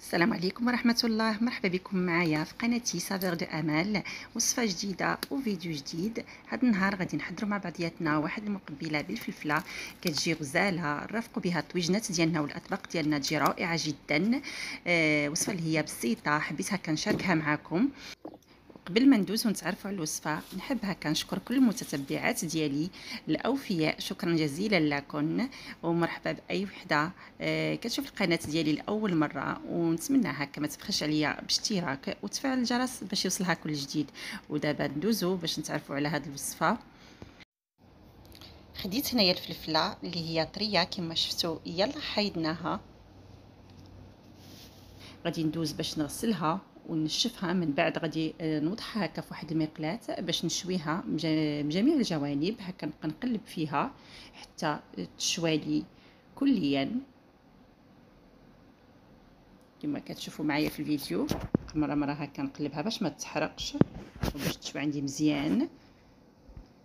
السلام عليكم ورحمة الله. مرحبا بكم معايا في قناتي سافيغ دو امال، وصفة جديدة وفيديو جديد. هذا النهار غادي نحضروا مع بعضياتنا واحد المقبلة بالفلفلة كتجي غزالة، نرافقوا بها الطويجنات ديالنا والاطباق ديالنا تجي رائعة جدا. وصفة اللي هي بسيطة حبيت هكا نشاركها معكم. قبل ما ندوز ونتعرفوا على الوصفه، نحب هكا نشكر كل المتتبعات ديالي الاوفياء، شكرا جزيلا لكم ومرحبا باي وحده كتشوف القناه ديالي لاول مره، ونتمنى هكا ما تبخلش عليا باشتراك وتفعل الجرس باش يوصلها كل جديد. ودابا ندوزو باش نتعرفوا على هذه الوصفه. خديت هنايا الفلفله اللي هي طريه كما شفتوا، يلا حيدناها. غادي ندوز باش نغسلها ونشفها، من بعد غادي نوضعها هكا في واحد المقلاة باش نشويها بجميع الجوانب. هكا نبقى نقلب فيها حتى تشوالي كليا كما كتشوفوا معايا في الفيديو. مره هكا نقلبها باش ما تحرقش وباش تشوي عندي مزيان.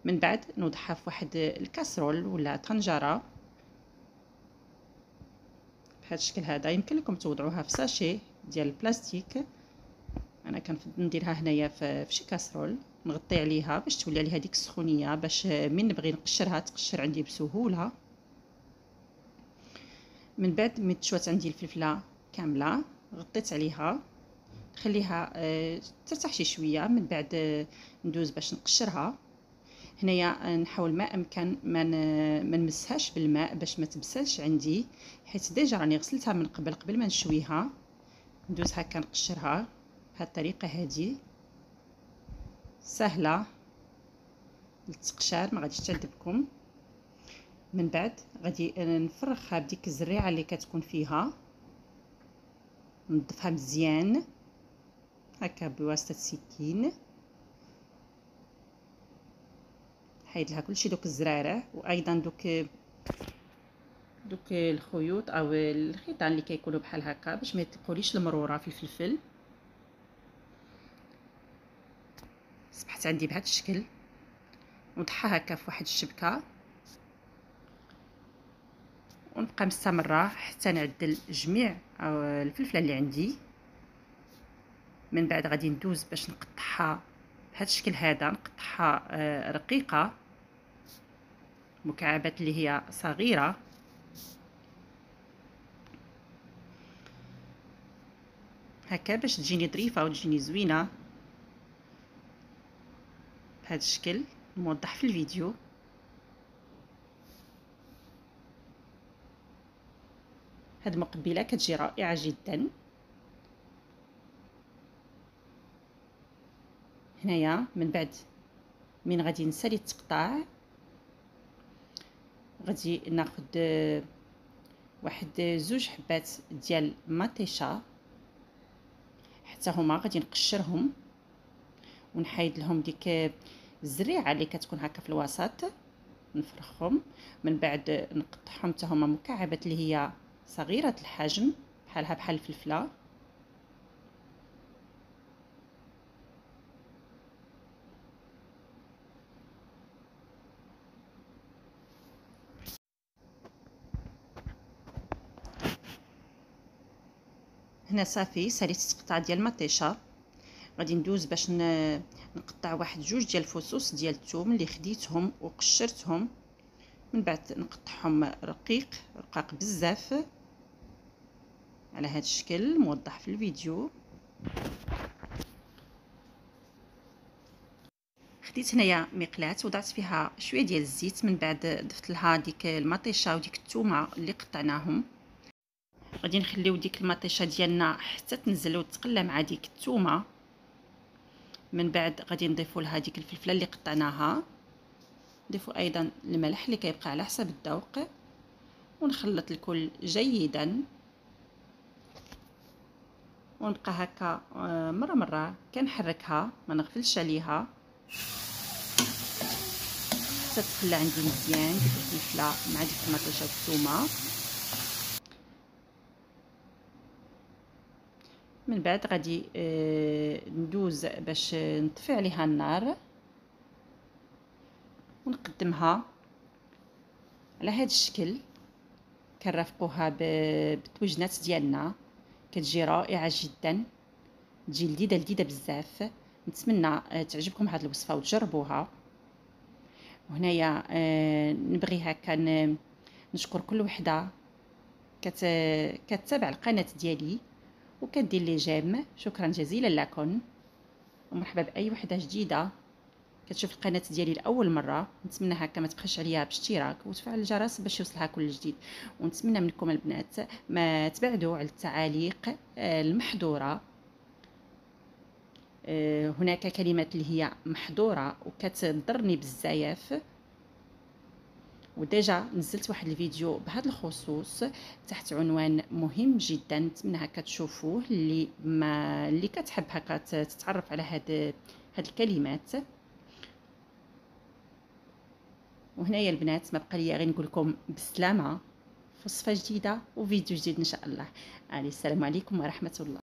من بعد نوضعها في واحد الكاسرول ولا طنجره بهذا الشكل هذا. يمكن لكم توضعوها في ساشي ديال البلاستيك، انا كنفضل نديرها هنايا في شي كاسرول، نغطي عليها باش تولي عليها ديك السخونيه، باش من نبغي نقشرها تقشر عندي بسهوله. من بعد ملي تشوات عندي الفلفله كامله غطيت عليها، نخليها ترتاح شي شويه. من بعد ندوز باش نقشرها. هنايا نحاول ما امكن ما نمسهاش بالماء باش ما تبسلش عندي، حيت ديجا راني غسلتها من قبل ما نشويها. ندوز هكا نقشرها بهذه الطريقه هذه سهله للتقشار، ما غاديش تعذبكم. من بعد غادي نفرغها بديك الزريعه اللي كتكون فيها، نضفها مزيان هكا بواسطه السكين، حيد لها كلشي دوك الزرارع وايضا دوك الخيوط او الخيطان اللي كيكونوا بحال هكا باش ما يطيقوليش المروره في الفلفل. صبحت عندي بهذا الشكل، نضحها هكا في واحد الشبكه ونبقى مستمره حتى نعدل جميع الفلفله اللي عندي. من بعد غادي ندوز باش نقطعها بهذا الشكل هذا، نقطعها رقيقه، مكعبات اللي هي صغيره هكا باش تجيني ظريفه وتجيني زوينه بهذا الشكل موضح في الفيديو. هاد المقبله كتجي رائعه جدا. هنايا من بعد من غادي نسالي التقطاع، غادي ناخد واحد زوج حبات ديال مطيشه، حتى هما غادي نقشرهم ونحيد لهم ديك الزريعه اللي كتكون هكا في الوسط، نفرخهم. من بعد نقطعهم حتى هما مكعبات اللي هي صغيره الحجم بحالها بحال الفلفله. هنا صافي ساليت التقطاع ديال المطيشه. غادي ندوز باش نقطع واحد جوج ديال الفصوص ديال الثوم اللي خديتهم وقشرتهم. من بعد نقطعهم رقاق بزاف على هذا الشكل موضح في الفيديو. خديت هنايا مقلاة وضعت فيها شويه ديال الزيت، من بعد ضفت لها ديك المطيشه وديك الثومه اللي قطعناهم. غادي نخليو ديك المطيشه ديالنا حتى تنزل وتقلى مع ديك الثومه. من بعد غادي نضيفوا لها ديك الفلفله اللي قطعناها، نضيفوا ايضا الملح اللي كيبقى على حسب الذوق، ونخلط الكل جيدا ونبقى هكا مره كنحركها ما نغفلش عليها حتى تخلى عندي مزيان ديك الفلفله مع ديك المطيشه والثومه. من بعد غادي ندوز باش نطفي عليها النار ونقدمها على هذا الشكل. كنرافقوها بالطويجنات ديالنا كتجي رائعه جدا، تجي لذيذه بزاف. نتمنى تعجبكم هذه الوصفه وتجربوها. وهنايا نبغي هكا نشكر كل وحده كتتابع القناه ديالي وكدير لي جيم. شكرا جزيلا لكم، ومرحبا باي وحده جديده كتشوف القناه ديالي لاول مره. نتمنى هكا ما تبخلش عليا باشتراك وتفعل الجرس باش يوصلها كل جديد. ونتمنى منكم البنات ما تبعدوا على التعاليق المحظوره. هناك كلمات اللي هي محظوره وكتضرني بزاف، وديجا نزلت واحد الفيديو بهذا الخصوص تحت عنوان مهم جدا. نتمنى هكا تشوفوه اللي كتحب هكا تتعرف على هاد الكلمات. وهنايا البنات ما بقى ليا غير نقول لكم بالسلامه في وصفه جديده وفيديو جديد ان شاء الله. السلام عليكم ورحمه الله.